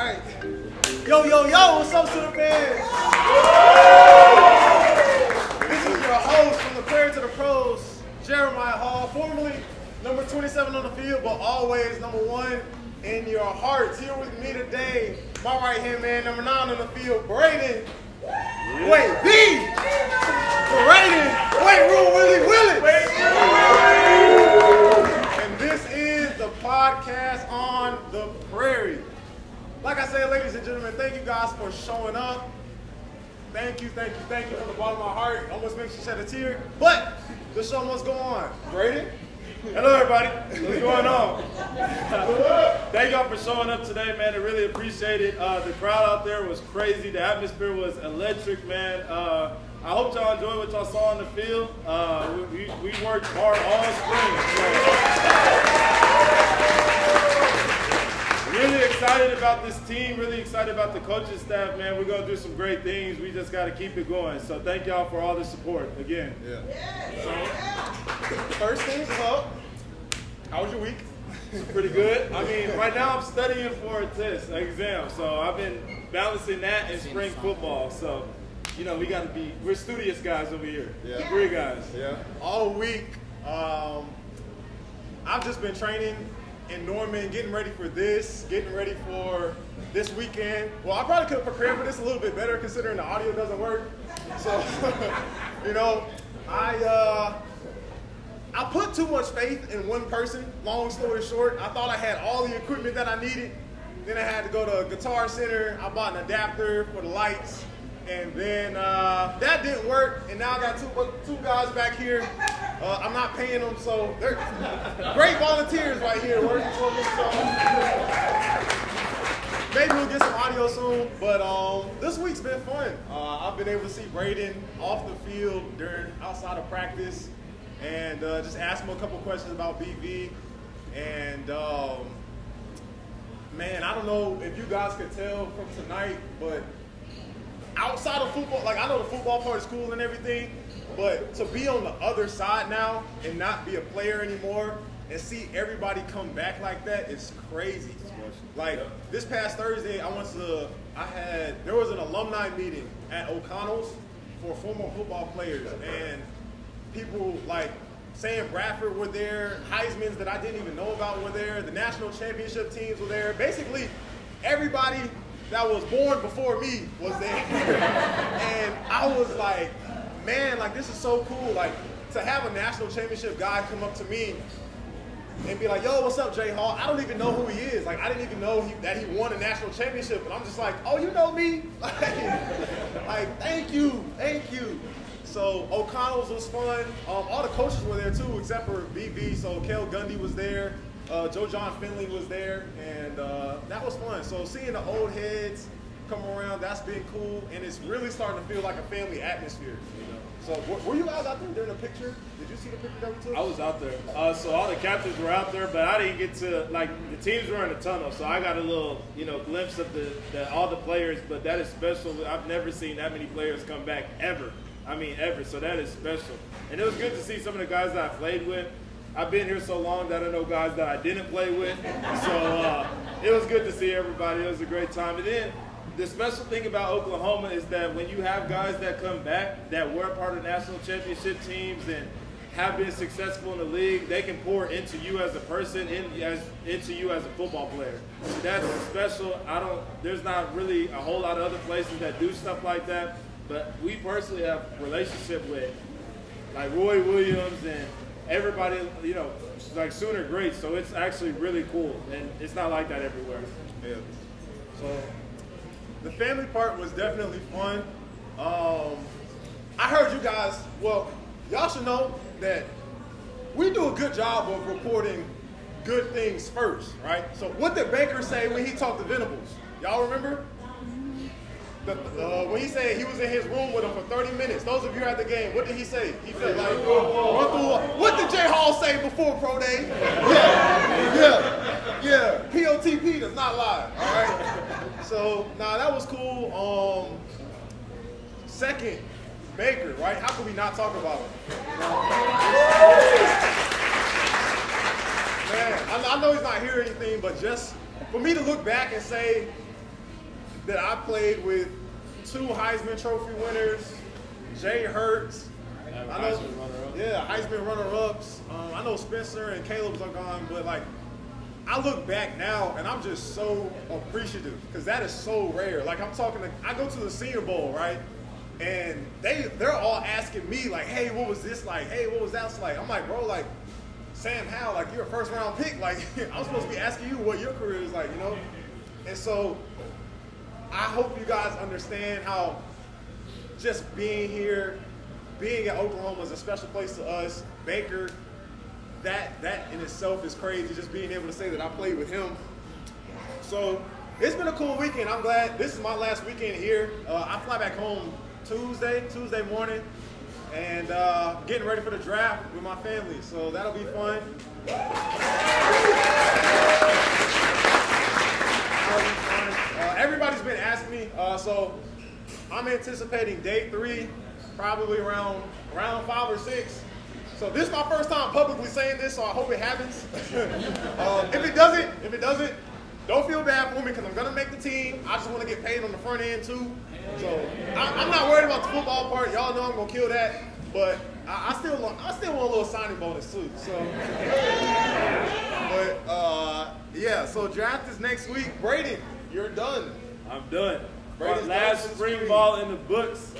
right. Yo, what's up, Super fans? This is your host from the Prairie to the Pros, Jeremiah Hall, formerly number 27 on the field, but always number 1 in your hearts. Here with me today, my right-hand man, number 9 on the field, Brayden. Wait, B! Brayden, weight room Willie. And this is the podcast on the Prairie. Like I said, ladies and gentlemen, thank you guys for showing up. Thank you from the bottom of my heart. Almost makes you shed a tear, but the show must go on. Brayden? Hello, everybody. What's going on? Thank y'all for showing up today, man. I really appreciate it. The crowd out there was crazy. The atmosphere was electric, man. I hope y'all enjoyed what y'all saw on the field. We worked hard all spring. Really excited about this team. Really excited about the coaching staff, man. We're going to do some great things. We just got to keep it going. So thank y'all for all the support again. First things up, how was your week? Pretty good. I mean, right now I'm studying for a test, an exam. So I've been balancing that and spring football. So, you know, we're studious guys over here. Yeah. Three guys. Yeah. All week, I've just been training in Norman, getting ready for this weekend. Well, I probably could have prepared for this a little bit better considering the audio doesn't work. So, you know, I put too much faith in one person. Long story short, I thought I had all the equipment that I needed. Then I had to go to Guitar Center. I bought an adapter for the lights. And then that didn't work. And now I got two guys back here. I'm not paying them, so they're great volunteers right here working for me. So maybe we'll get some audio soon. But this week's been fun. I've been able to see Brayden off the field outside of practice. And just ask him a couple questions about BV. And, man, I don't know if you guys could tell from tonight, but outside of football, like I know the football part is cool and everything, but to be on the other side now and not be a player anymore and see everybody come back like that is crazy. Like this past Thursday, there was an alumni meeting at O'Connell's for former football players, and people like Sam Bradford were there, Heisman's that I didn't even know about were there, the national championship teams were there. Basically, everybody that was born before me was there. And I was like, man, like this is so cool. Like to have a national championship guy come up to me and be like, yo, what's up, Jay Hall? I don't even know who he is. Like I didn't even know that he won a national championship. And I'm just like, oh, you know me? Like thank you. So O'Connell's was fun. All the coaches were there too, except for BV. So Kel Gundy was there. Joe John Finley was there, and that was fun. So seeing the old heads come around, that's been cool, and it's really starting to feel like a family atmosphere. You know? So were you guys out there during the picture? Did you see the picture that we took? I was out there. So all the captains were out there, but I didn't get to, like, the teams were in the tunnel, so I got a little, glimpse of all the players, but that is special. I've never seen that many players come back ever. So that is special. And it was good to see some of the guys that I played with. I've been here so long that I know guys that I didn't play with. So it was good to see everybody. It was a great time. And then the special thing about Oklahoma is that when you have guys that come back that were part of national championship teams and have been successful in the league, they can pour into you as a person, into you as a football player. So that's special. There's not really a whole lot of other places that do stuff like that. But we personally have a relationship with like Roy Williams and everybody, like Sooner greats, so it's actually really cool, and it's not like that everywhere. Yeah. So the family part was definitely fun. I heard you guys, well, y'all should know that we do a good job of reporting good things first, right? So what did Baker say when he talked to Venables? Y'all remember? When he said he was in his room with him for 30 minutes, those of you at the game, what did he say? He felt like, run through. What did Jay Hall say before Pro Day? Yeah. POTP does not lie, all right? So, that was cool. Second, Baker, right? How could we not talk about him? Man, I know he's not here or anything, but just for me to look back and say, that I played with 2 Heisman Trophy winners, Jay Hurts. I know, Heisman runner-ups. I know Spencer and Caleb's are gone, but like, I look back now and I'm just so appreciative because that is so rare. Like I go to the Senior Bowl, right? And they're all asking me like, hey, what was this like? Hey, what was that like? I'm like, bro, like, Sam Howell, like, you're a first-round pick. Like, I'm supposed to be asking you what your career is like, you know? And so I hope you guys understand how just being here, being at Oklahoma is a special place to us. Baker, that in itself is crazy, just being able to say that I played with him. So it's been a cool weekend. I'm glad. This is my last weekend here. I fly back home Tuesday morning, and getting ready for the draft with my family. So that'll be fun. Everybody's been asking me, so I'm anticipating day 3, probably around round 5 or 6. So this is my first time publicly saying this, so I hope it happens. If it doesn't, don't feel bad for me because I'm gonna make the team. I just want to get paid on the front end too. So I'm not worried about the football part. Y'all know I'm gonna kill that, but I still want a little signing bonus too. So, but yeah. So draft is next week. Brayden, you're done. I'm done. Brayden's last done spring ball in the books.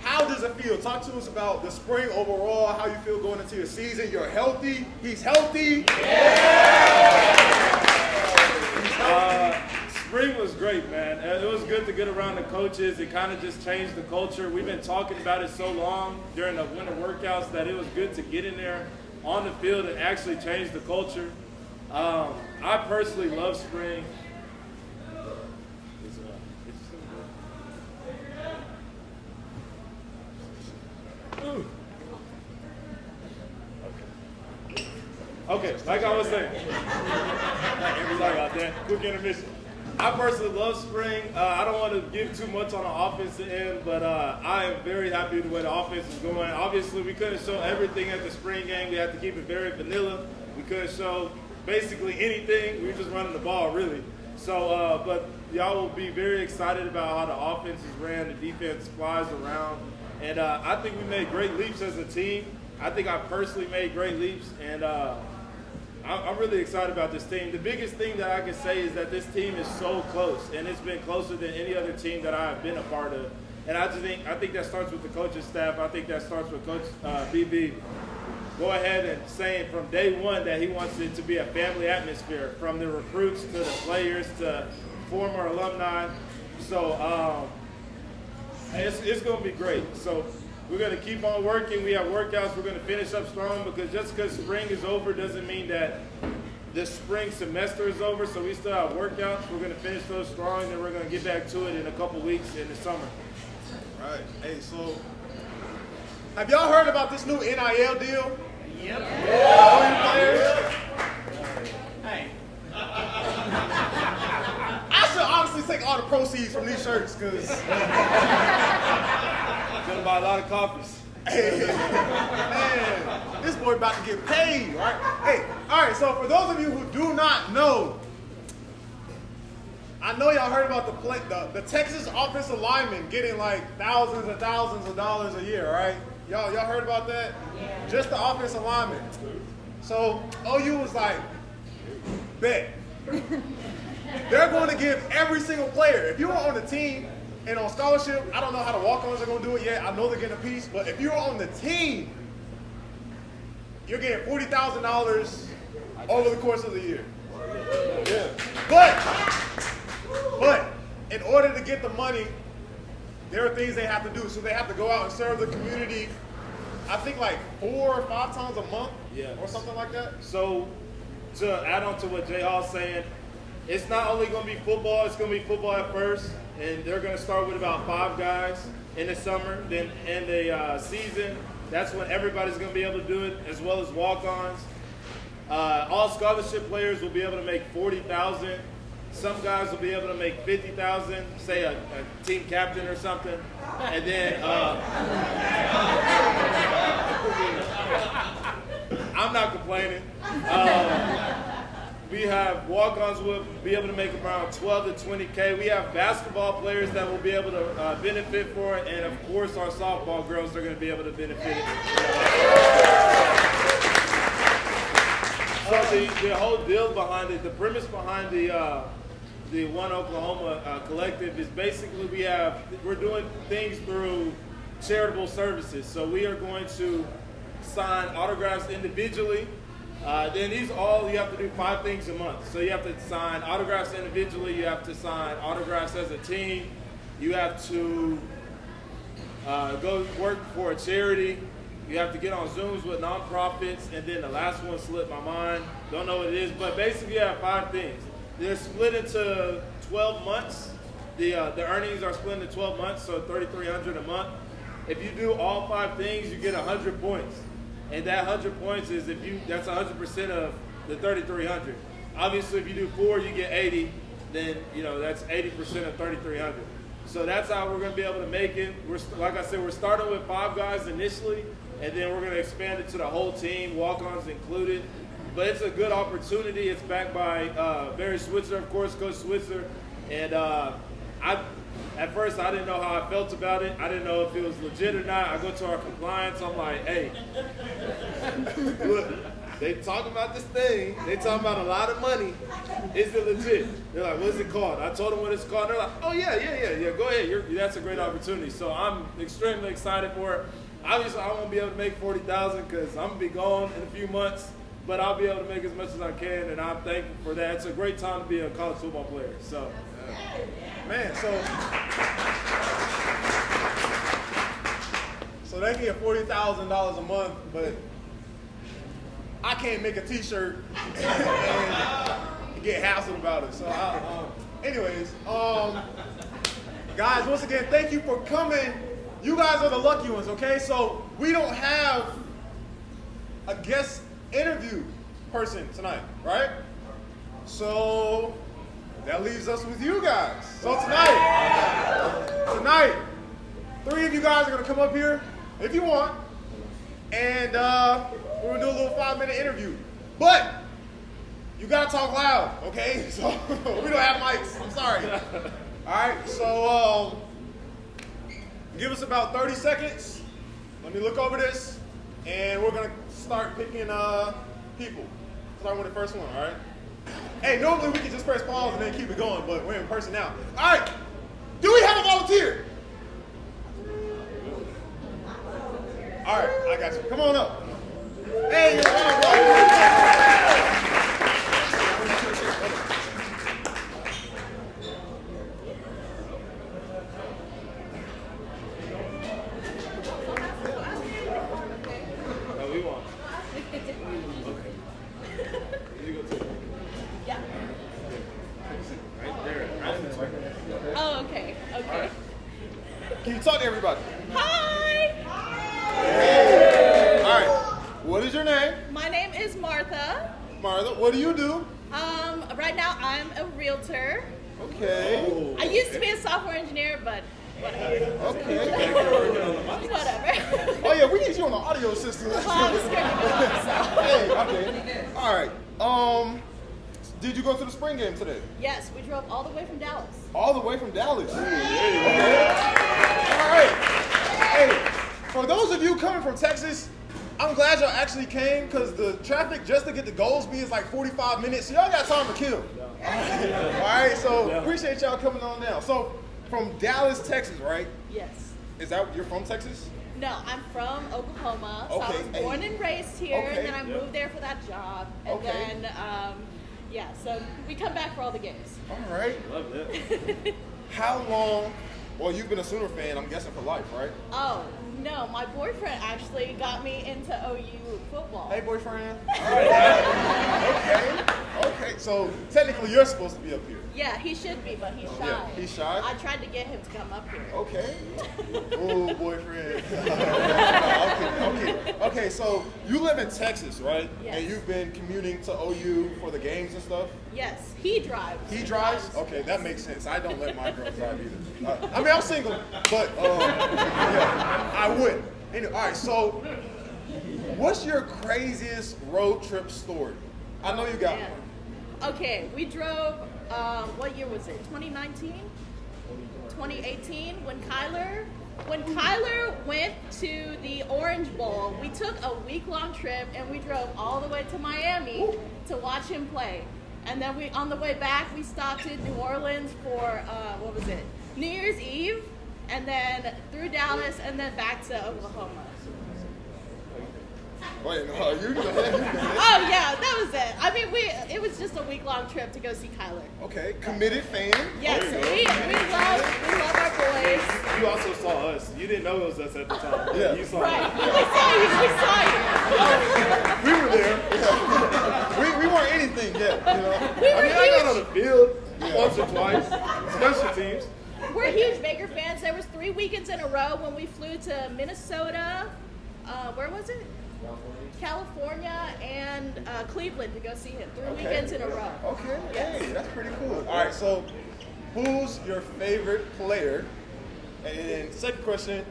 How does it feel? Talk to us about the spring overall, how you feel going into your season. You're healthy. He's healthy. Spring was great, man. It was good to get around the coaches. It kind of just changed the culture. We've been talking about it so long during the winter workouts that it was good to get in there on the field and actually change the culture. I personally love spring. Okay, like I was saying, sorry about that, quick intermission. I personally love spring. I don't want to give too much on the offensive end, but I am very happy with the way the offense is going. Obviously, we couldn't show everything at the spring game. We had to keep it very vanilla. We couldn't show basically anything. We were just running the ball, really. So, but y'all will be very excited about how the offense is ran, the defense flies around. And I think we made great leaps as a team. I think I personally made great leaps, and I'm really excited about this team. The biggest thing that I can say is that this team is so close, and it's been closer than any other team that I've been a part of. And I think that starts with the coaching staff. I think that starts with Coach BB. Go ahead and saying from day one that he wants it to be a family atmosphere, from the recruits to the players to former alumni. So it's going to be great. So we're going to keep on working. We have workouts. We're going to finish up strong because just because spring is over doesn't mean that the spring semester is over. So we still have workouts. We're going to finish those strong, and then we're going to get back to it in a couple weeks in the summer. All right. Hey, so have y'all heard about this new NIL deal? Yep. All you players? Hey. I should honestly take all the proceeds from these shirts because Gonna buy a lot of copies. hey, man, this boy about to get paid, right? Hey, all right, so for those of you who do not know, I know y'all heard about the Texas offensive linemen getting like thousands and thousands of dollars a year, right? Y'all heard about that? Yeah. Just the offensive linemen. So OU was like, bet. They're going to give every single player, if you were on the team and on scholarship, I don't know how the walk-ons are going to do it yet. I know they're getting a piece, but if you're on the team, you're getting $40,000 over the course of the year. Yeah. But in order to get the money, there are things they have to do. So they have to go out and serve the community, I think like 4 or 5 times a month or something like that. So to add on to what Jay Hall's saying, it's not only going to be football, it's going to be football at first, and they're going to start with about 5 guys in the summer. Then in the season, that's when everybody's going to be able to do it, as well as walk-ons. All scholarship players will be able to make $40,000. Some guys will be able to make $50,000, say a team captain or something. And then I'm not complaining. We have walk-ons will be able to make around 12 to 20K. We have basketball players that will be able to benefit for it, and of course our softball girls are going to be able to benefit it. So the whole deal behind it, the premise behind the One Oklahoma collective is basically we're doing things through charitable services. So we are going to sign autographs individually. Then you have to do 5 things a month. So you have to sign autographs individually, you have to sign autographs as a team, you have to go work for a charity, you have to get on Zooms with nonprofits, and then the last one slipped my mind, don't know what it is, but basically you have 5 things. They're split into 12 months. The earnings are split into 12 months, so $3,300 a month. If you do all 5 things, you get 100 points. And that 100 points is that's 100% of the 3,300. Obviously, if you do 4, you get 80. Then that's 80% of 3,300. So that's how we're going to be able to make it. Like I said, we're starting with 5 guys initially, and then we're going to expand it to the whole team, walk-ons included. But it's a good opportunity. It's backed by Barry Switzer, of course, Coach Switzer, and at first, I didn't know how I felt about it. I didn't know if it was legit or not. I go to our compliance. I'm like, hey, look, they talking about this thing. They talking about a lot of money. Is it legit? They're like, what is it called? I told them what it's called. They're like, oh, yeah. Go ahead. That's a great opportunity. So I'm extremely excited for it. Obviously, I won't be able to make $40,000 because I'm going to be gone in a few months. But I'll be able to make as much as I can, and I'm thankful for that. It's a great time to be a college football player. So. Man, so they get $40,000 a month, but I can't make a T-shirt and get hassled about it. So, anyways, guys, once again, thank you for coming. You guys are the lucky ones, okay? So we don't have a guest interview person tonight, right? So that leaves us with you guys. So tonight, 3 of you guys are gonna come up here if you want, and we're gonna do a little 5-minute interview. But you gotta talk loud, okay? So we don't have mics. I'm sorry. All right. So give us about 30 seconds. Let me look over this, and we're gonna start picking people. Start with the first one. All right. Hey, normally we can just press pause and then keep it going, but we're in person now. All right, do we have a volunteer? All right, I got you. Come on up. Hey, you're on, No, we won't. Oh, okay. Right. Can you talk to everybody? Hi. Hey. All right. What is your name? My name is Martha. Martha. What do you do? Right now I'm a realtor. Okay. I used to be a software engineer, but whatever. Okay. Whatever. Oh yeah, we need you on the audio system. Well, I was scared to go up, so. Hey. Okay. All right. Did you go to the spring game today? Yes, we drove all the way from Dallas. All the way from Dallas. Okay. All right. Hey, for those of you coming from Texas, I'm glad y'all actually came because the traffic just to get to Goldsby is like 45 minutes. So y'all got time to kill. All right. So appreciate y'all coming on down. So from Dallas, Texas, right? Yes. Is that you're from Texas? No, I'm from Oklahoma. So Okay. I was born and raised here, Okay. and then I moved there for that job. And Okay. then, so we come back for all the games. All right. Love that. How long? Well, you've been a Sooner fan, I'm guessing, for life, right? Oh, no, my boyfriend actually got me into OU football. Hey, boyfriend. All right. Okay. So technically, you're supposed to be up here. Yeah, he should be, but he's shy. Yeah, he's shy? I tried to get him to come up here. Okay. Oh, boyfriend. Okay. So you live in Texas, right? Yes. And you've been commuting to OU for the games and stuff. Yes, he drives. He drives? Okay, that makes sense. I don't let my girl drive either. I mean, I'm single, but yeah, I would. Anyway, all right. So, what's your craziest road trip story? I know you got Man. one. Okay, we drove, what year was it? 2019? 2018? When Kyler went to the Orange Bowl, we took a week-long trip and we drove all the way to Miami to watch him play. And then on the way back, we stopped in New Orleans for, New Year's Eve, and then through Dallas, and then back to Oklahoma. Wait, no, you go ahead. Oh yeah, that was it. I mean, it was just a week-long trip to go see Kyler. Okay, committed fan. Yes, we love our boys. You also saw us. You didn't know it was us at the time. Yeah. You saw Right, us. we saw you. We were there. we weren't anything yet. You know? We I were mean, I got on the field once or twice. Special teams. We're huge Baker fans. There was 3 weekends in a row when we flew to Minnesota. Where was it? California and Cleveland to go see him. 3 weekends in a row. Okay, Yes. hey, that's pretty cool. All right, so who's your favorite player? And then second question,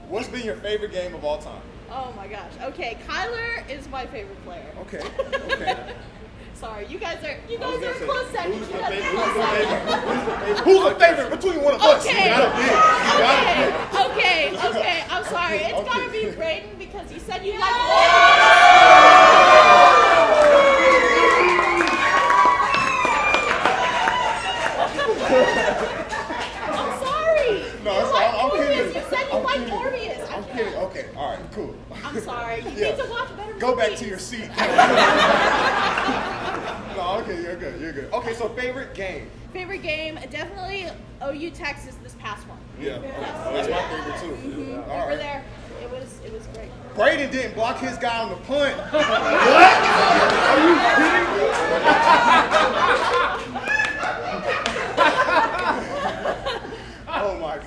what's been your favorite game of all time? Oh my gosh. Okay, Kyler is my favorite player. Okay. Sorry, you guys are a gonna say, close second. who's the You guys are favorite? close second. Who's the favorite between one of us? Okay. Okay. I'm sorry. It's Okay. gotta be Brayden because you said you like. I'm sorry. No, You it's like all- I'm Morbius. kidding. You said you I'm like kidding. Morbius. I'm kidding. Okay, all right, cool. I'm sorry. You Yeah. need to watch better Go back movies. to your seat. No, okay, you're good. Okay, so favorite game? Favorite game, definitely OU Texas this past one. Yeah, that's my favorite too. We All were right. there. It was great. Brayden didn't block his guy on the punt. Oh my God.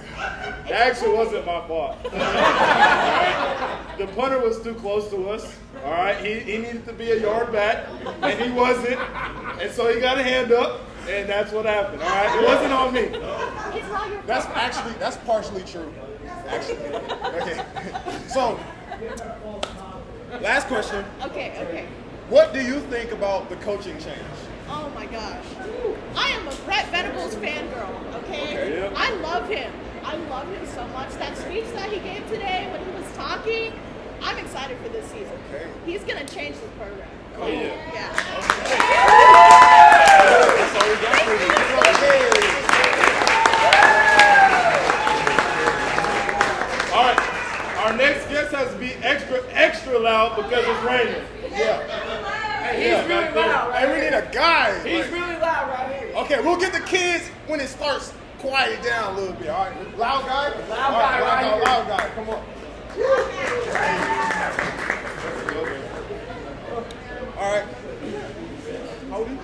That actually wasn't my fault. All right? The punter was too close to us. All right, he needed to be a yard back, and he wasn't, and so he got a hand up, and that's what happened. All right, it wasn't on me. It's not your fault. That's partially true. Actually. Okay. So, last question. Okay. What do you think about the coaching change? Oh my gosh. I am a Brett Venables fangirl, okay? Okay, yeah. I love him. I love him so much. That speech that he gave today when he was talking, I'm excited for this season. Okay. He's going to change this program. Oh, yeah. Yeah. All right, our next guest has to be extra loud because it's raining. Yeah. He's really loud right And we need a guy. He's like- really loud right here. Okay, we'll get the kids when it starts quiet down a little bit. All right, loud guy. Loud All guy right here. Loud guy. Come on. All right. How old are you?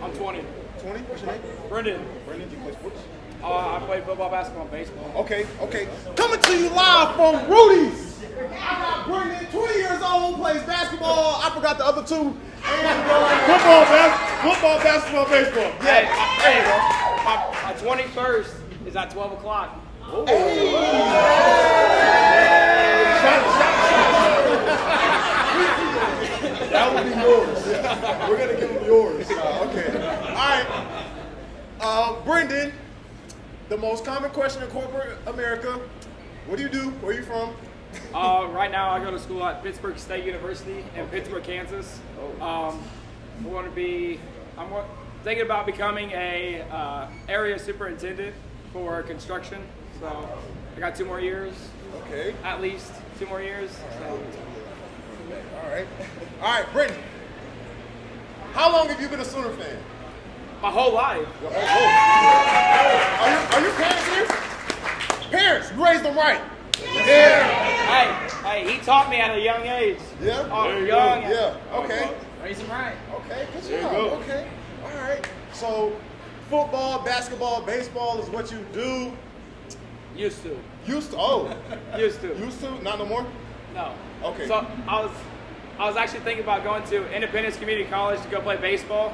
I'm 20. 20. What's your name? Brendan, Brandon. Do you play sports? I play football, basketball, and baseball. Okay. Coming to you live from Rudy's. I got Brandon, 20 years old, plays basketball. I forgot the other two. And Football, basketball, baseball. Hey, my 21st is at 12 o'clock. that would be yours. Yeah. We're gonna give him yours. Okay. All right. Brendan, the most common question in corporate America. What do you do? Where are you from? Right now, I go to school at Pittsburgh State University in Pittsburgh, Kansas. I'm thinking about becoming a area superintendent for construction. So I got 2 more years, Okay. at least 2 more years. So All right, Brendan. How long have you been a Sooner fan? my whole life. Are your parents here? Parents, you raised them right. Yeah. Hey, he taught me at a young age. Yeah. Oh, There you young. go. Yeah. Okay. Raise him right. Okay. Good There you job. go. Okay. All right. So, football, basketball, baseball is what you do. Used to. Used to. Used to. Used to. Not no more. No. Okay. So I was actually thinking about going to Independence Community College to go play baseball,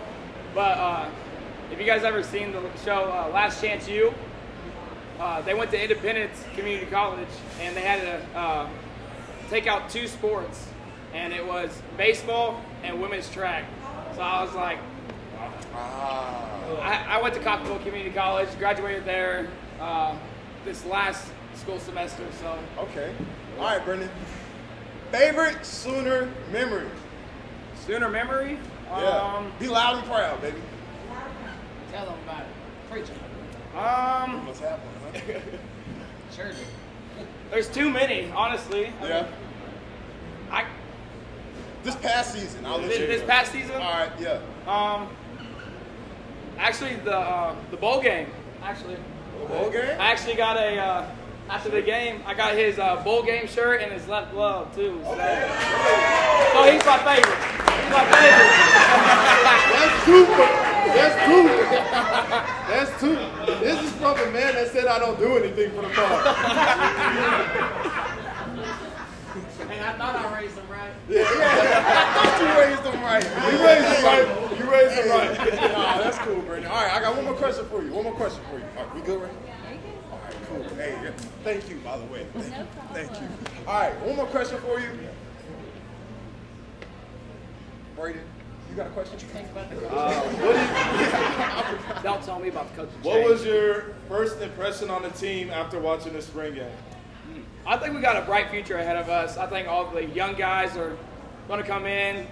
but if you guys ever seen the show Last Chance U, they went to Independence Community College and they had to take out 2 sports, and it was baseball and women's track. So I was like, I went to Coffeyville Community College, graduated there this last school semester. So Okay. All right, Brendan. Favorite Sooner memory? Sooner memory. Yeah. Be loud and proud, baby. Tell them about it. Preach it. What's happening, huh? Sure do. There's too many, honestly. Yeah. I This past season, I'll let you this go. past season. All right, yeah. Actually, the bowl game. Actually, The bowl game? I actually got a after the game. I got his bowl game shirt and his left glove too. So, so he's my favorite. He's my favorite. That's two. That's two. That's two. This is from a man that said I don't do anything for the bar. Hey, I thought I raised them right. I thought you raised them right. You raised him right. You raised him right. Nah, that's cool, Brandon. All right, I got one more question for you. All right, we good, right? All right, cool. Hey, thank you, by the way. Thank you. All right, one more question for you. Brayden, you got a question? Don't tell me about the coaching. What was your first impression on the team after watching the spring game? I think we got a bright future ahead of us. I think all the young guys are going to come in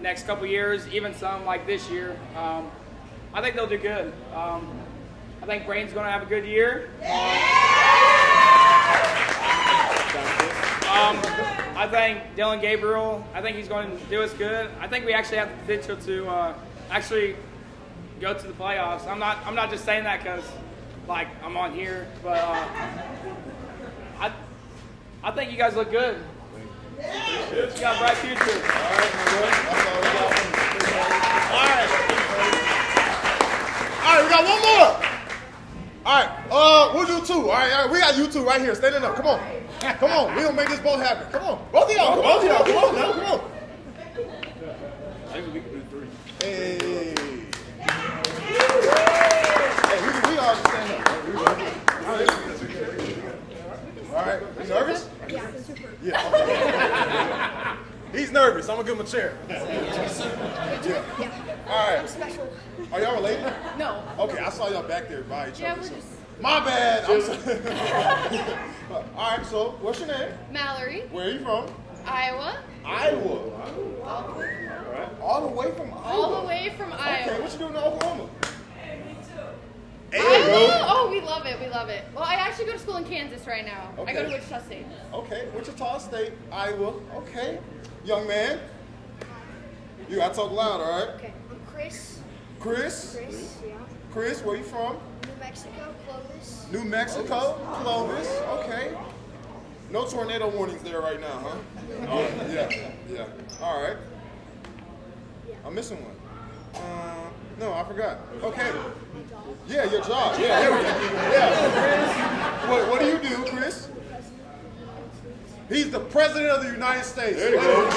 next couple years, even some like this year. I think they'll do good. I think Brayden's going to have a good year. I think Dylan Gabriel, I think he's going to do us good. I think we actually have the potential to actually go to the playoffs. I'm not just saying that because like I'm on here, but I think you guys look good. You got a bright future. All right, we got one more. All right, we'll do two. All right, we got you two right here standing up. Come on. Come on, we gonna make this both happen. Come on. Both of y'all, come on now, come on. Maybe we can do three. Hey, we all just stand up. All right, you nervous? Yeah. He's nervous. I'm gonna give him a chair. Yeah. All right. I'm special. Are y'all related? No. Okay, I saw y'all back there by each Yeah, other. we're so- just My bad. I'm sorry. All right, so what's your name? Mallory, Where are you from? Iowa. Iowa. All the way from Iowa. All the way from Okay, Iowa. what you doing in Oklahoma? Iowa? Oh, we love it. We love it. Well, I actually go to school in Kansas right now. I go to Okay. Wichita State. Okay, Wichita State, Iowa. Okay, young man. You gotta talk loud, all right? Okay, I'm Chris. Chris. Yeah. Chris, where you from? New Mexico, Clovis. New Mexico, Clovis. Okay. No tornado warnings there right now, huh? Yeah. All right. I'm missing one. No, I forgot. Okay. Yeah, your job. Yeah, there we go. Yeah. What do you do, Chris? He's the president of the United States. There you go.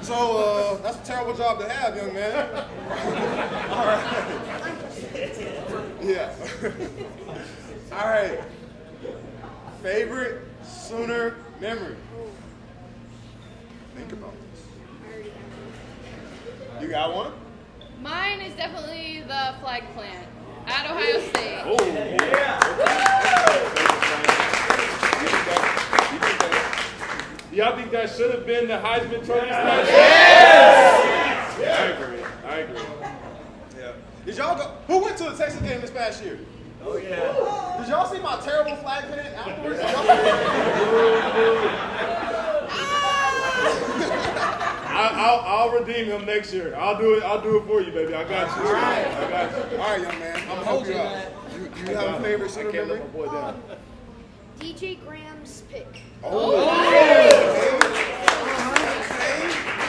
So that's a terrible job to have, young man. All right. Yeah. All right. Favorite Sooner memory? Think about this. You got one? Mine is definitely the flag plant at Ohio State. Y'all think that should have been the Heisman Trophy? Yes! I agree. Yeah. Did y'all go? Who went to the Texas game this past year? Oh yeah. Did y'all see my terrible flag plant afterwards? I'll redeem him next year. I'll do it for you, baby. I got you. All right. I got you. All right, young man. I'm gonna help you out. You have a favorite Sooner Can't memory? let my boy down. DJ Graham's pick.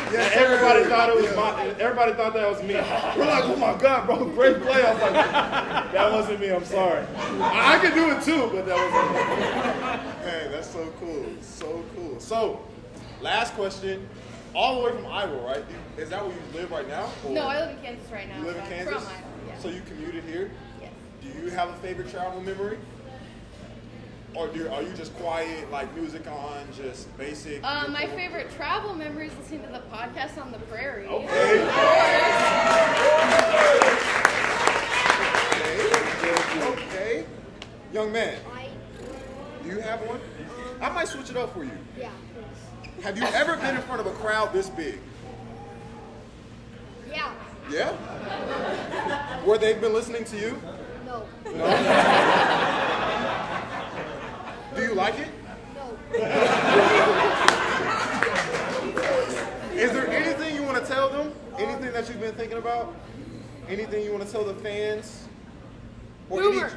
Yeah, Everybody thought it was everybody thought that was me. We're like, oh my God, bro, great play. I was like, that wasn't me. I'm sorry. I could do it too, but that wasn't me. Hey, that's so cool. So cool. So, last question. All the way from Iowa, right? Is that where you live right now? Or No, I live in Kansas right now. You live in but Kansas? From Iowa, yeah. So you commuted here? Yes. Do you have a favorite travel memory? Or are you just quiet, like music on, just basic? My favorite travel memory is listening to the podcast on the Prairie. Okay. Okay. Young man, do you have one? I might switch it up for you. Yeah, please. Have you ever been in front of a crowd this big? Yeah. Yeah? Where they've been listening to you? No. No? Do you like it? No. Is there anything you want to tell them? Anything that you've been thinking about? Anything you want to tell the fans? Or Boomer.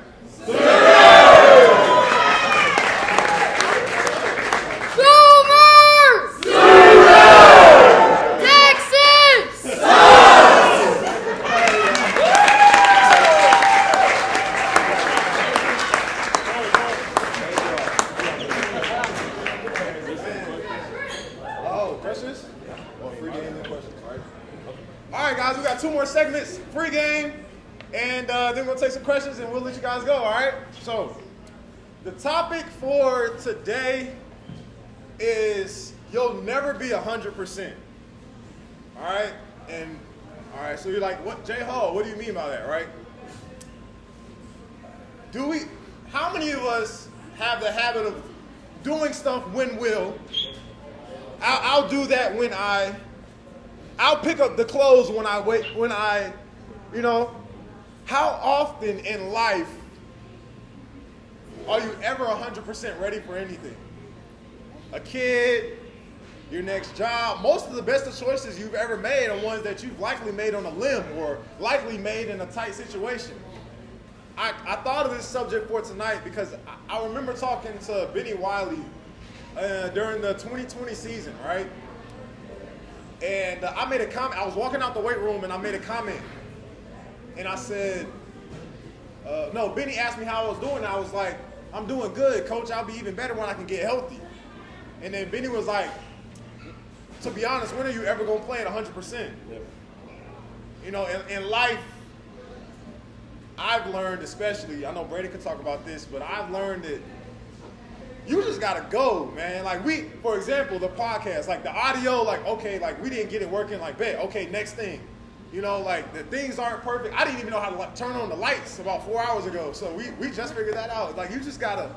Oh, questions? Well, free game and questions, right? All right, guys, we got 2 more segments, free game, and then we'll take some questions and we'll let you guys go, all right? So, the topic for today is you'll never be 100%. All right? And, all right, so you're like, what, J. Hall, what do you mean by that, right? How many of us have the habit of doing stuff when I'll do that when I'll pick up the clothes when how often in life are you ever 100% ready for anything? A kid, your next job, most of the best choices you've ever made are ones that you've likely made on a limb or likely made in a tight situation. I thought of this subject for tonight because I remember talking to Benny Wiley during the 2020 season, right? And I made a comment. I was walking out the weight room and I made a comment. And I said, no, Benny asked me how I was doing. And I was like, I'm doing good, coach. I'll be even better when I can get healthy. And then Benny was like, to be honest, when are you ever going to play at 100%? Yep. You know, in life, I've learned, especially, I know Brayden could talk about this, but I've learned that you just gotta go, man. Like for example, the podcast, like the audio, like, okay, like we didn't get it working, like, bet, okay, next thing. You know, like the things aren't perfect. I didn't even know how to turn on the lights about 4 hours ago. So we just figured that out. Like you just gotta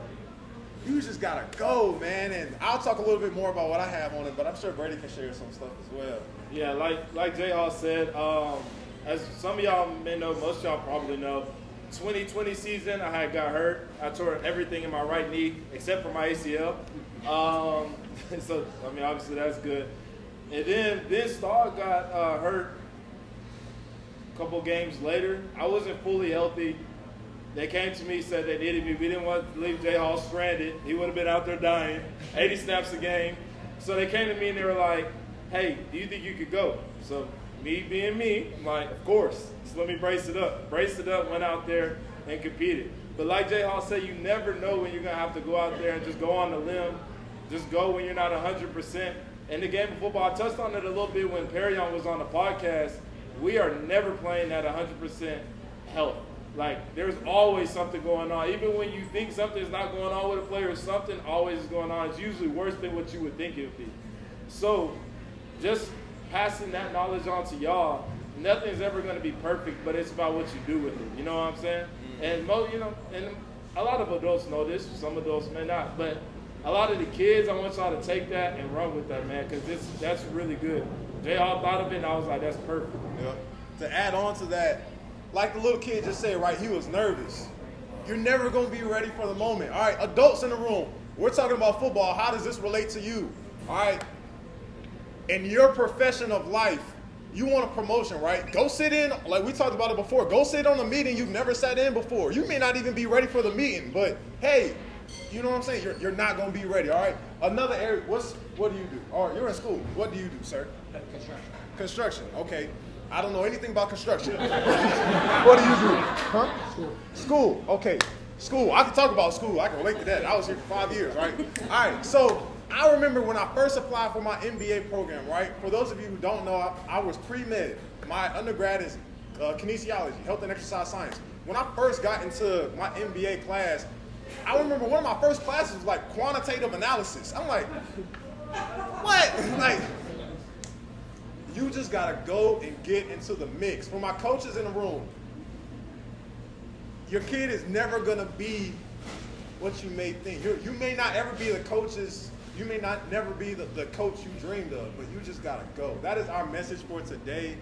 go, man. And I'll talk a little bit more about what I have on it, but I'm sure Brady can share some stuff as well. Yeah, like J. Hall said, as some of y'all may know, most of y'all probably know, 2020 season, I got hurt. I tore everything in my right knee except for my ACL. So, I mean, obviously that's good. And then Starr got hurt a couple games later. I wasn't fully healthy. They came to me, said they needed me. We didn't want to leave J. Hall stranded. He would have been out there dying, 80 snaps a game. So they came to me and they were like, hey, do you think you could go? So me being me, I'm like, of course. So let me brace it up. Braced it up, went out there and competed. But like J. Hall said, you never know when you're going to have to go out there and just go on the limb. Just go when you're not 100%. In the game of football, I touched on it a little bit when Prairie was on the podcast. We are never playing at 100% health. Like, there's always something going on. Even when you think something's not going on with a player, something always is going on. It's usually worse than what you would think it would be. So, just passing that knowledge on to y'all, nothing's ever going to be perfect, but it's about what you do with it. You know what I'm saying? And and a lot of adults know this. Some adults may not. But a lot of the kids, I want y'all to take that and run with that, man, because that's really good. They all thought of it, and I was like, that's perfect. Yeah. To add on to that, like the little kid just said, right, he was nervous. You're never going to be ready for the moment. All right, adults in the room, we're talking about football. How does this relate to you? All right, in your profession of life, you want a promotion, right? Go sit in, like we talked about it before, go sit on a meeting you've never sat in before. You may not even be ready for the meeting, but hey, you know what I'm saying? You're not going to be ready, all right? Another area, what do you do? All right, you're in school. What do you do, sir? Construction. Construction, okay. I don't know anything about construction. What do you do? Huh? School, okay. School, I can talk about school. I can relate to that. I was here for 5 years, right? All right, so I remember when I first applied for my MBA program, right? For those of you who don't know, I was pre-med. My undergrad is kinesiology, health and exercise science. When I first got into my MBA class, I remember one of my first classes was like quantitative analysis. I'm like, what? Like, you just gotta go and get into the mix. For my coaches in the room, your kid is never gonna be what you may think. You may not ever be the coaches. You may not never be the coach you dreamed of, but you just gotta go. That is our message for today.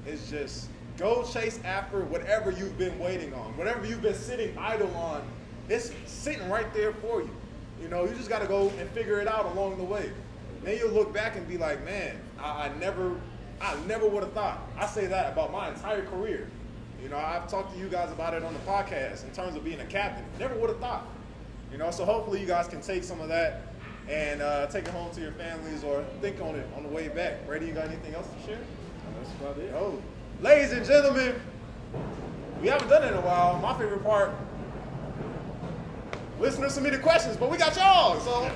Is just go chase after whatever you've been waiting on, whatever you've been sitting idle on. It's sitting right there for you. You know, you just gotta go and figure it out along the way. Then you'll look back and be like, man, I never would have thought. I say that about my entire career. You know, I've talked to you guys about it on the podcast in terms of being a captain. Never would have thought. You know, so hopefully you guys can take some of that and take it home to your families or think on it on the way back. Brady, you got anything else to share? That's about it. Oh, ladies and gentlemen, we haven't done it in a while. My favorite part, listeners submitted questions, but we got y'all. So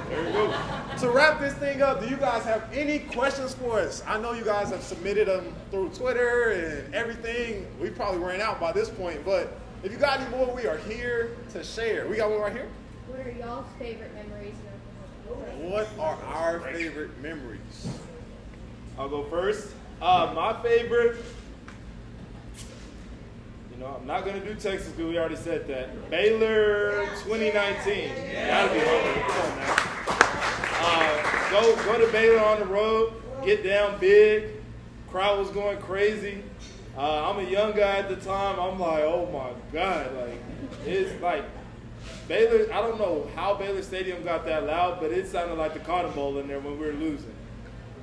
There we go. to wrap this thing up, do you guys have any questions for us? I know you guys have submitted them through Twitter and everything. We probably ran out by this point, but if you got any more, we are here to share. We got one right here. What are y'all's favorite memories in Oklahoma? What are our favorite memories? I'll go first. My favorite, you know, I'm not going to do Texas because we already said that. Baylor 2019. Gotta be home. Come on, man. Go to Baylor on the road, get down big. Crowd was going crazy. I'm a young guy at the time. I'm like, oh my God. Like, it's like Baylor, I don't know how Baylor Stadium got that loud, but it sounded like the Cotton Bowl in there when we were losing.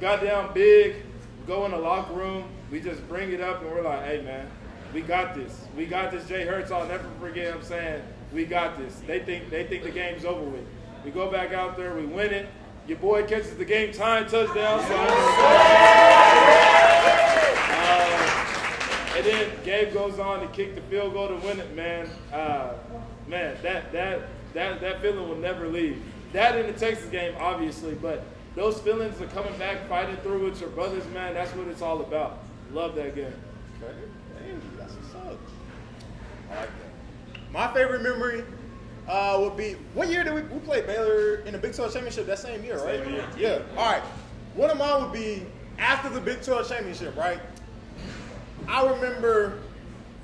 Got down big, go in the locker room, we just bring it up and we're like, hey man, we got this. We got this. Jay Hurts, I'll never forget him saying, we got this. They think the game's over with. We go back out there, we win it. Your boy catches the game tying touchdown. So and then Gabe goes on to kick the field goal to win it, man. Man, that feeling will never leave. That in the Texas game, obviously, but those feelings of coming back, fighting through with your brothers, man, that's what it's all about. Love that game. Okay. Damn, that's what's up. I like that. My favorite memory would be, what year did we play Baylor in the Big 12 Championship? That same year, right? Same year. Yeah. All right. One of mine would be after the Big 12 Championship, right? I remember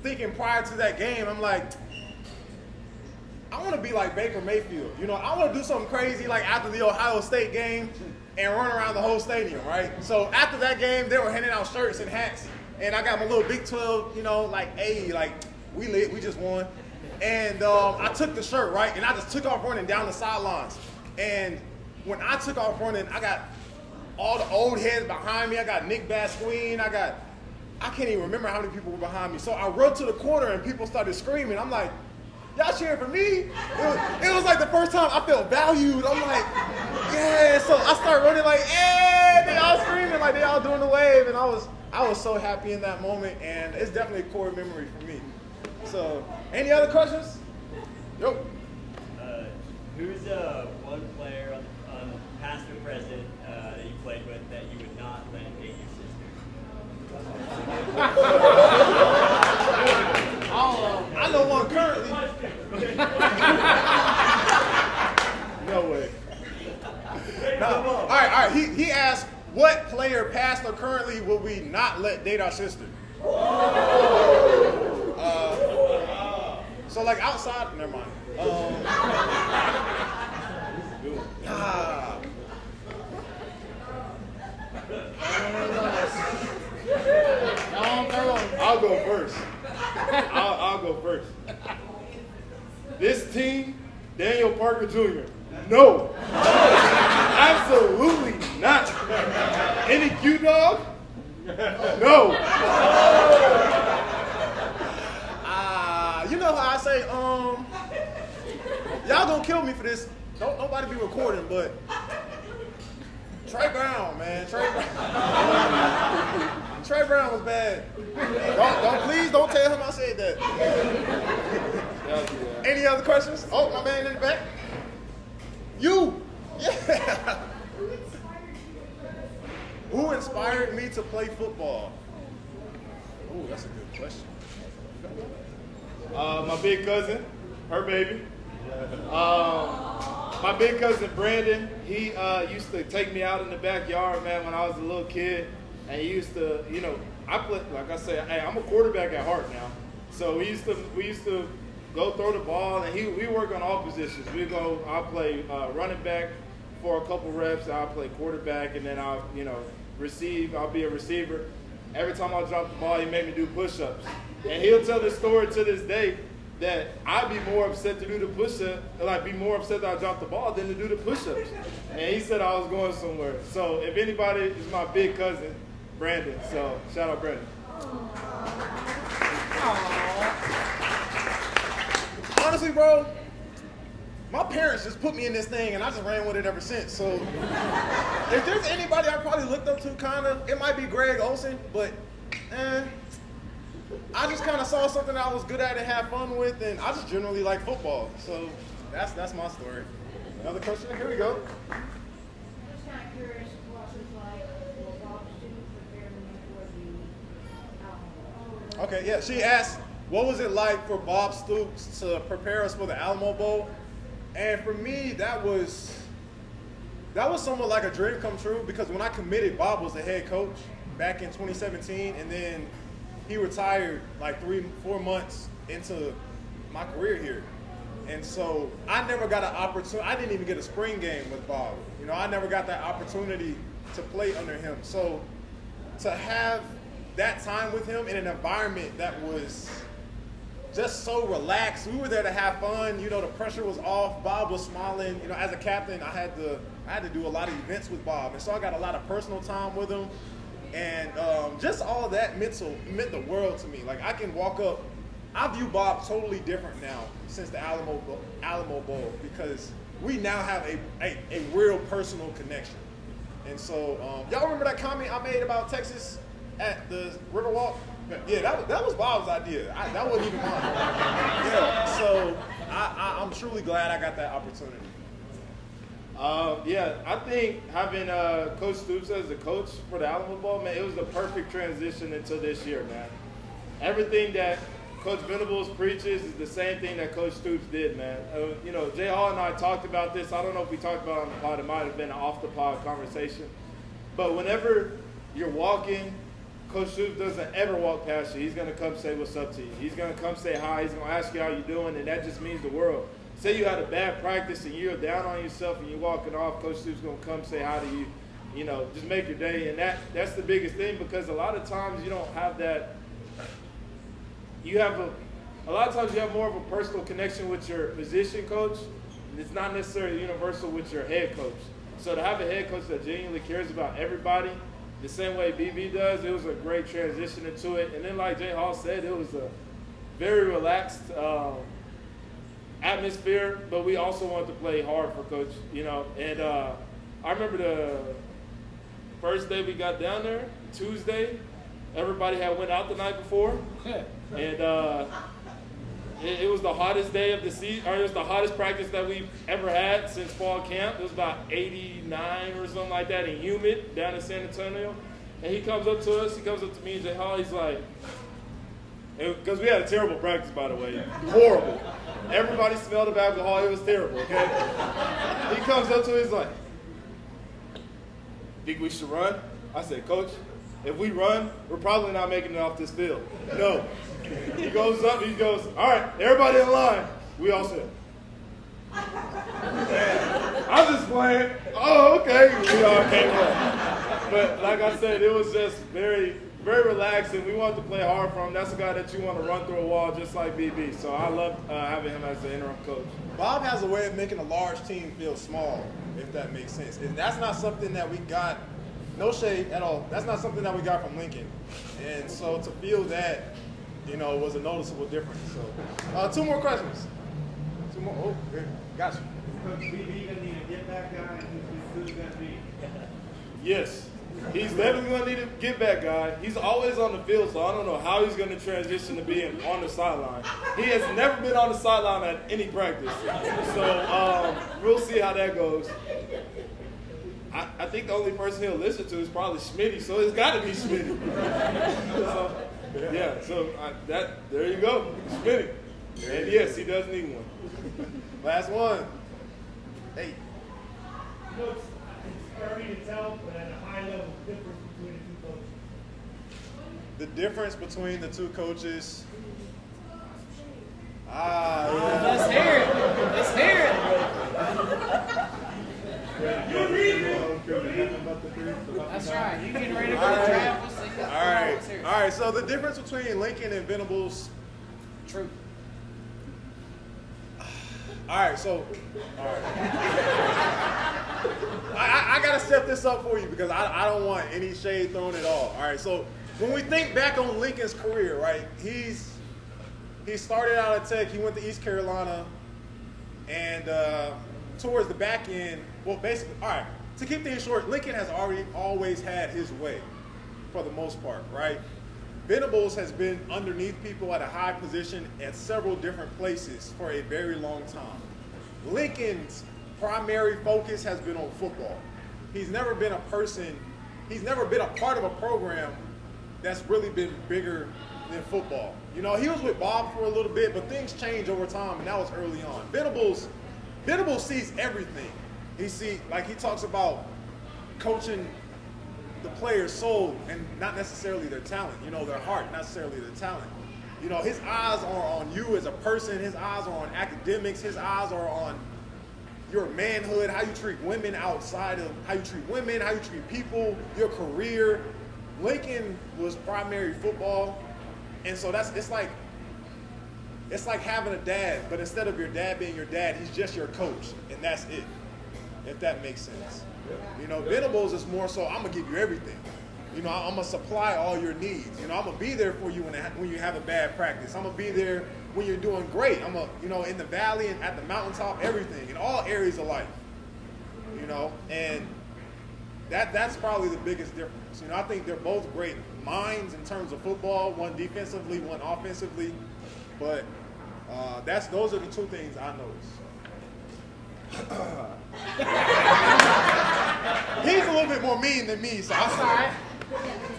thinking prior to that game, I'm like, I want to be like Baker Mayfield. You know, I want to do something crazy like after the Ohio State game and run around the whole stadium, right? So after that game, they were handing out shirts and hats, and I got my little Big 12, you know, like, hey, like, we lit, we just won. And I took the shirt, right, and I just took off running down the sidelines. And when I took off running, I got all the old heads behind me. I got Nick Basquine. I can't even remember how many people were behind me. So I run to the corner, and people started screaming. I'm like, y'all cheering for me? It was like the first time I felt valued. I'm like, yeah. So I start running like, yeah, they all screaming, like they all doing the wave. And I was so happy in that moment, and it's definitely a core memory for me. So, any other questions? Yo. Who's one player on past or present that you played with that you would not let date your sister? I know one currently. No way. No. All right. He asked, what player, past or currently, will we not let date our sister? So like outside, never mind. I'll go first. I'll go first. This team, Daniel Parker Jr. No. Absolutely not. Any Q dog? No. You know how I say, y'all gonna kill me for this. Don't nobody be recording, but Trey Brown, man. Trey Brown was bad. Please don't tell him I said that. Any other questions? Oh, my man in the back. You. Yeah. Who inspired me to play football? Oh, that's a good question. My big cousin, her baby. My big cousin Brayden, he used to take me out in the backyard, man, when I was a little kid. And he used to, I play, like I said, hey, I'm a quarterback at heart now. So we used to go throw the ball, and we work on all positions. I'll play running back for a couple reps, I'll play quarterback, and then I'll receive. I'll be a receiver. Every time I drop the ball, he made me do push-ups. And he'll tell this story to this day that I'd be more upset to do the push-up, be more upset that I dropped the ball than to do the push-ups. And he said I was going somewhere. So if anybody is my big cousin, Brayden. So shout out Brayden. Honestly, bro, my parents just put me in this thing, and I just ran with it ever since. So if there's anybody I probably looked up to, it might be Greg Olsen, but I just kind of saw something I was good at and had fun with, and I just generally like football. So that's my story. Another question? Here we go. I'm just kind of curious what it was like for Bob students preparing for the Okay, yeah. She asked, what was it like for Bob Stoops to prepare us for the Alamo Bowl? And for me, that was somewhat like a dream come true, because when I committed, Bob was the head coach back in 2017, and then he retired like 3-4 months into my career here. And so I never got an opportunity. I didn't even get a spring game with Bob. I never got that opportunity to play under him. So to have that time with him in an environment that was just so relaxed, we were there to have fun. The pressure was off. Bob was smiling. As a captain, I had to do a lot of events with Bob, and so I got a lot of personal time with him. And just all of that meant the world to me. Like, I can walk up. I view Bob totally different now since the Alamo Bowl, because we now have a real personal connection. And so, y'all remember that comment I made about Texas at the Riverwalk? Yeah, that was Bob's idea. That wasn't even mine. Yeah, so I'm truly glad I got that opportunity. I think having Coach Stoops as the coach for the Alamo Bowl, man, it was the perfect transition into this year, man. Everything that Coach Venables preaches is the same thing that Coach Stoops did, man. Jay Hall and I talked about this. I don't know if we talked about it on the pod. It might have been an off-the-pod conversation. But whenever you're walking, Coach Stoops doesn't ever walk past you. He's going to come say what's up to you. He's going to come say hi. He's going to ask you how you're doing, and that just means the world. Say you had a bad practice and you're down on yourself and you're walking off, Coach Stoops is going to come say hi to you, just make your day. And that's the biggest thing, because a lot of times you don't have that. A lot of times you have more of a personal connection with your position coach. It's not necessarily universal with your head coach. So to have a head coach that genuinely cares about everybody, the same way BB does, it was a great transition into it. And then like Jay Hall said, it was a very relaxed atmosphere, but we also wanted to play hard for Coach, And I remember the first day we got down there, Tuesday, everybody had went out the night before, and it was the hottest day of the season, or it was the hottest practice that we've ever had since fall camp. It was about 89 or something like that, and humid down in San Antonio. And he comes up to us, he comes up to me and Jay Hall, he's like, because we had a terrible practice, by the way, horrible. Everybody smelled of alcohol, it was terrible, okay? He comes up to me, he's like, think we should run? I said, Coach, if we run, we're probably not making it off this field. No. He goes up, he goes, all right, everybody in line. We all said, I'm just playing. Oh, okay. We all came up. But like I said, it was just very, very relaxing. We wanted to play hard for him. That's a guy that you want to run through a wall just like BB. So I love having him as the interim coach. Bob has a way of making a large team feel small, if that makes sense. And that's not something that we got, no shade at all. That's not something that we got from Lincoln. And so to feel that, was a noticeable difference. So 2 more questions. 2 more. Oh, good. Got you. Coach BB gonna need a get back guy, and who's gonna be? Yes. He's definitely going to need a get-back guy. He's always on the field, so I don't know how he's going to transition to being on the sideline. He has never been on the sideline at any practice. So we'll see how that goes. I think the only person he'll listen to is probably Schmitty, so it's got to be Schmitty. There you go, Schmitty. And yes, he does need one. Last one. Hey. You know, it's early to tell, but at a high level, the difference between the two coaches. The difference between the two coaches. Let's hear it. Let's hear it. That's right. You getting ready for the draft? We'll see. All right. So the difference between Lincoln and Venables. True. All right. I gotta set this up for you because I don't want any shade thrown at all. All right. So when we think back on Lincoln's career, right? He started out at Tech. He went to East Carolina, and towards the back end, well, basically, all right. To keep things short, Lincoln has always had his way, for the most part, right? Venables has been underneath people at a high position at several different places for a very long time. Lincoln's primary focus has been on football. He's never been a part of a program that's really been bigger than football. You know, he was with Bob for a little bit, but things change over time, and that was early on. Venables sees everything. He talks about coaching the player's soul and not necessarily their talent, you know, their heart, not necessarily their talent. You know, his eyes are on you as a person, his eyes are on academics, his eyes are on your manhood, how you treat women outside of how you treat women, how you treat people, your career. Lincoln was primary football, and so it's like having a dad, but instead of your dad being your dad, he's just your coach, and that's it, if that makes sense. You know, Venables is more so, I'm going to give you everything. You know, I'm going to supply all your needs. You know, I'm going to be there for you when you have a bad practice. I'm going to be there when you're doing great. I'm going to, you know, in the valley and at the mountaintop, everything, in all areas of life. You know, and that's probably the biggest difference. You know, I think they're both great minds in terms of football, one defensively, one offensively. But those are the two things I noticed. He's a little bit more mean than me, so I'm sorry.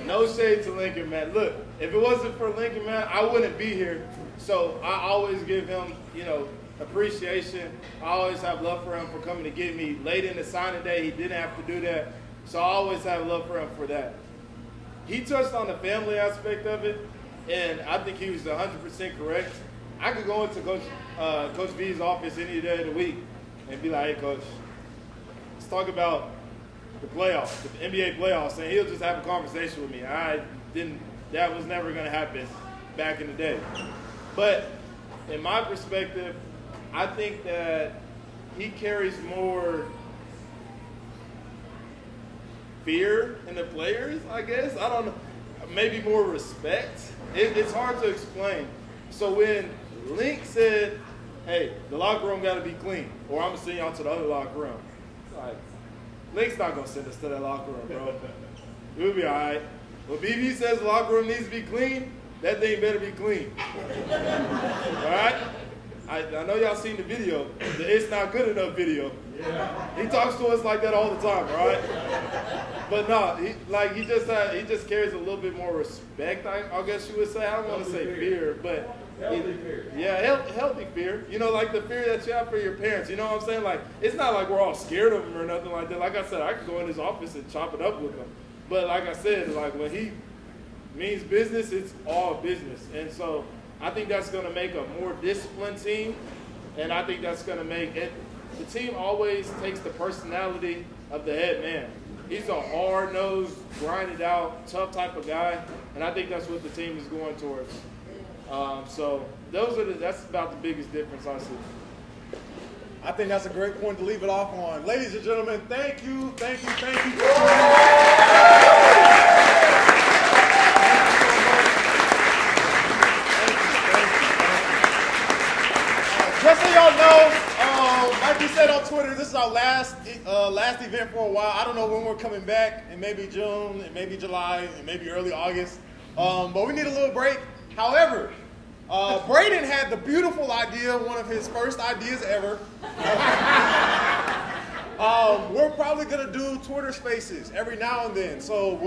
No shade to Lincoln, man. Look, if it wasn't for Lincoln, man, I wouldn't be here. So I always give him, you know, appreciation. I always have love for him for coming to get me late in the signing day. He didn't have to do that. So I always have love for him for that. He touched on the family aspect of it, and I think he was 100% correct. I could go into Coach V's office any day of the week and be like, hey, Coach, let's talk about the playoffs, the NBA playoffs, and he'll just have a conversation with me. That was never going to happen back in the day. But in my perspective, I think that he carries more fear in the players, I guess. I don't know. Maybe more respect. It's hard to explain. So when Link said, hey, the locker room got to be clean, or I'm going to send y'all to the other locker room. Like, Link's not going to send us to that locker room, bro. We'll be all right. When BB says the locker room needs to be clean, that thing better be clean. All right? I know y'all seen the video, the It's Not Good Enough video. Yeah. He talks to us like that all the time, all right? But no, he just carries a little bit more respect, I guess you would say. I don't want to say fear, but healthy fear. Yeah, healthy fear. You know, like the fear that you have for your parents. You know what I'm saying? Like, it's not like we're all scared of him or nothing like that. Like I said, I could go in his office and chop it up with him. But like I said, like when he means business, it's all business. And so I think that's going to make a more disciplined team. And I think that's going to make it. The team always takes the personality of the head man. He's a hard-nosed, grinded out, tough type of guy. And I think that's what the team is going towards. So that's about the biggest difference I see. I think that's a great point to leave it off on. Ladies and gentlemen, thank you. Just so y'all know, like we said on Twitter, this is our last event for a while. I don't know when we're coming back. It may be June, it may be July, it may be early August. But we need a little break. However, Brayden had the beautiful idea, one of his first ideas ever. We're probably gonna do Twitter Spaces every now and then. So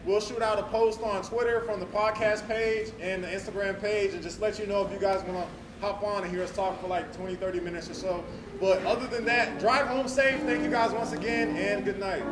we'll shoot out a post on Twitter from the podcast page and the Instagram page, and just let you know if you guys wanna hop on and hear us talk for like 20, 30 minutes or so. But other than that, drive home safe. Thank you guys once again, and good night.